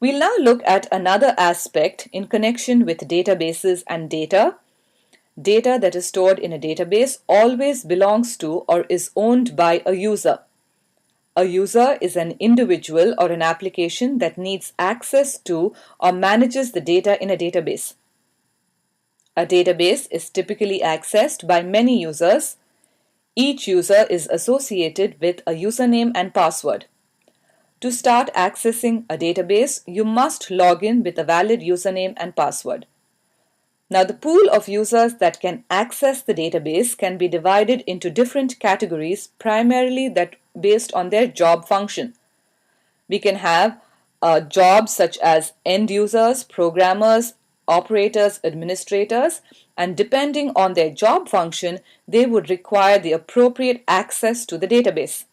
We'll now look at another aspect in connection with databases and data. Data that is stored in a database always belongs to or is owned by a user. A user is an individual or an application that needs access to or manages the data in a database. A database is typically accessed by many users. Each user is associated with a username and password. To start accessing a database, you must log in with a valid username and password. Now, the pool of users that can access the database can be divided into different categories, primarily based on their job function. We can have jobs such as end users, programmers, operators, administrators, and depending on their job function, they would require the appropriate access to the database.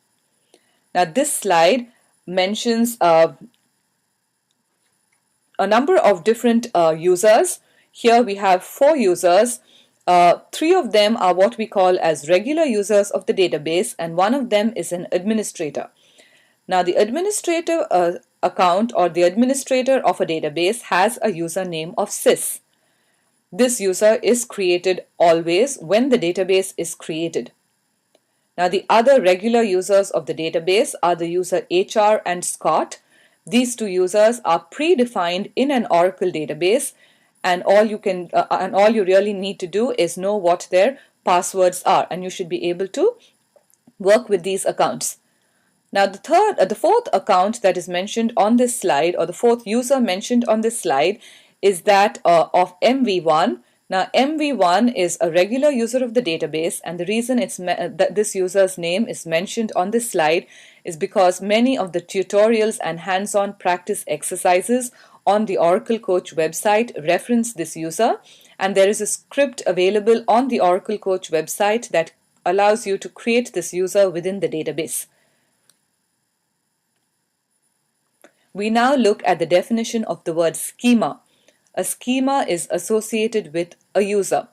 Now, this slide mentions a number of different users. Here we have 4 users. 3 of them are what we call as regular users of the database, and one of them is an administrator. Now, the administrator account or the administrator of a database has a username of sys. This user is created always when the database is created. Now, the other regular users of the database are the user HR and Scott. These 2 users are predefined in an Oracle database, and all you really need to do is know what their passwords are, and you should be able to work with these accounts. Now, the fourth account that is mentioned on this slide, or the fourth user mentioned on this slide, is that of MV1. Now, MV1 is a regular user of the database, and the reason that this user's name is mentioned on this slide is because many of the tutorials and hands-on practice exercises on the Oracle Coach website reference this user, and there is a script available on the Oracle Coach website that allows you to create this user within the database. We now look at the definition of the word schema. A schema is associated with a user.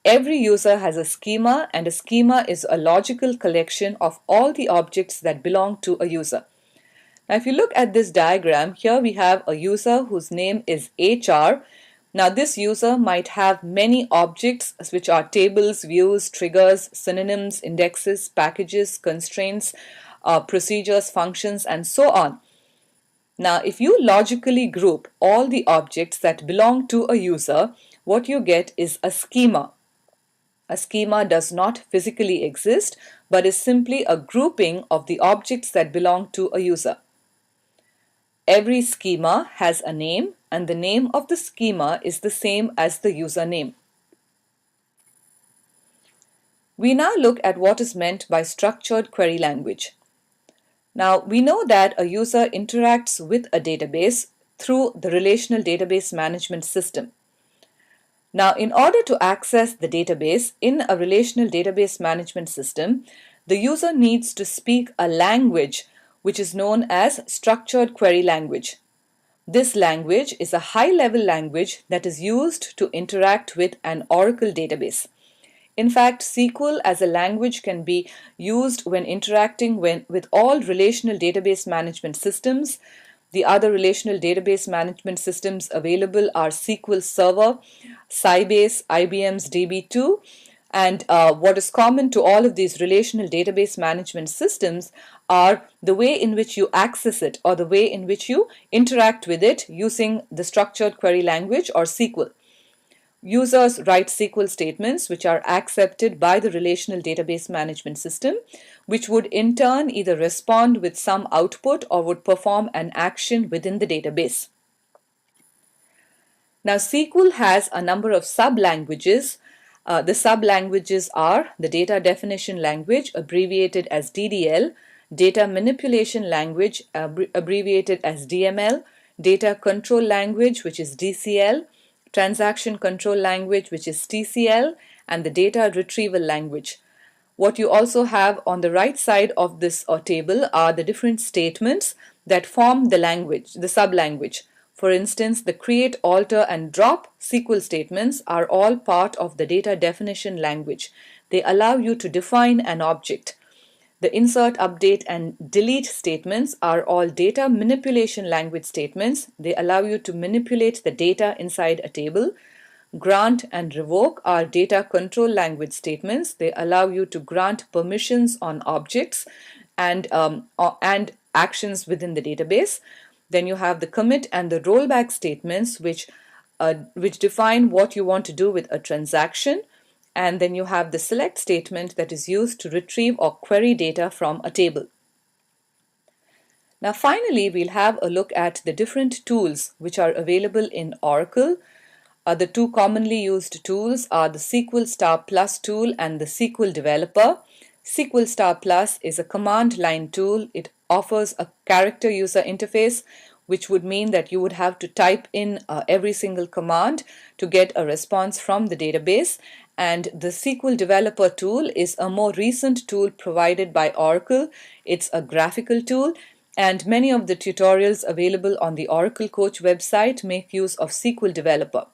Every user has a schema, and a schema is a logical collection of all the objects that belong to a user. Now, if you look at this diagram, here we have a user whose name is HR. Now, this user might have many objects, which are tables, views, triggers, synonyms, indexes, packages, constraints, procedures, functions, and so on. Now, if you logically group all the objects that belong to a user, what you get is a schema. A schema does not physically exist, but is simply a grouping of the objects that belong to a user. Every schema has a name, and the name of the schema is the same as the username. We now look at what is meant by structured query language. Now, we know that a user interacts with a database through the relational database management system. Now, in order to access the database in a relational database management system, the user needs to speak a language which is known as structured query language. This language is a high-level language that is used to interact with an Oracle database. In fact, SQL as a language can be used when interacting with all relational database management systems. The other relational database management systems available are SQL Server, Sybase, IBM's DB2, and what is common to all of these relational database management systems are the way in which you access it or the way in which you interact with it using the structured query language or SQL. Users write SQL statements which are accepted by the relational database management system, which would in turn either respond with some output or would perform an action within the database. Now, SQL has a number of sub-languages. The sub-languages are the data definition language, abbreviated as DDL, data manipulation language, abbreviated as DML, data control language, which is DCL, transaction control language, which is TCL, and the data retrieval language. What you also have on the right side of this table are the different statements that form the language, the sub-language. For instance, the create, alter, and drop SQL statements are all part of the data definition language. They allow you to define an object. The insert, update, and delete statements are all data manipulation language statements. They allow you to manipulate the data inside a table. Grant and revoke are data control language statements. They allow you to grant permissions on objects and actions within the database. Then you have the commit and the rollback statements, which define what you want to do with a transaction. And then you have the select statement that is used to retrieve or query data from a table. Now finally, we'll have a look at the different tools which are available in Oracle. The two commonly used tools are the SQL Star Plus tool and the SQL Developer. SQL Star Plus is a command line tool. It offers a character user interface, which would mean that you would have to type in every single command to get a response from the database. And the SQL Developer tool is a more recent tool provided by Oracle. It's a graphical tool, and many of the tutorials available on the Oracle Coach website make use of SQL Developer.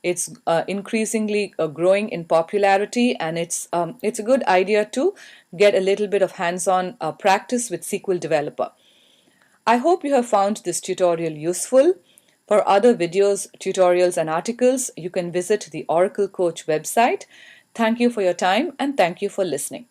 It's increasingly growing in popularity, and it's a good idea to get a little bit of hands-on practice with SQL Developer. I hope you have found this tutorial useful. For other videos, tutorials, and articles, you can visit the Oracle Coach website. Thank you for your time, and thank you for listening.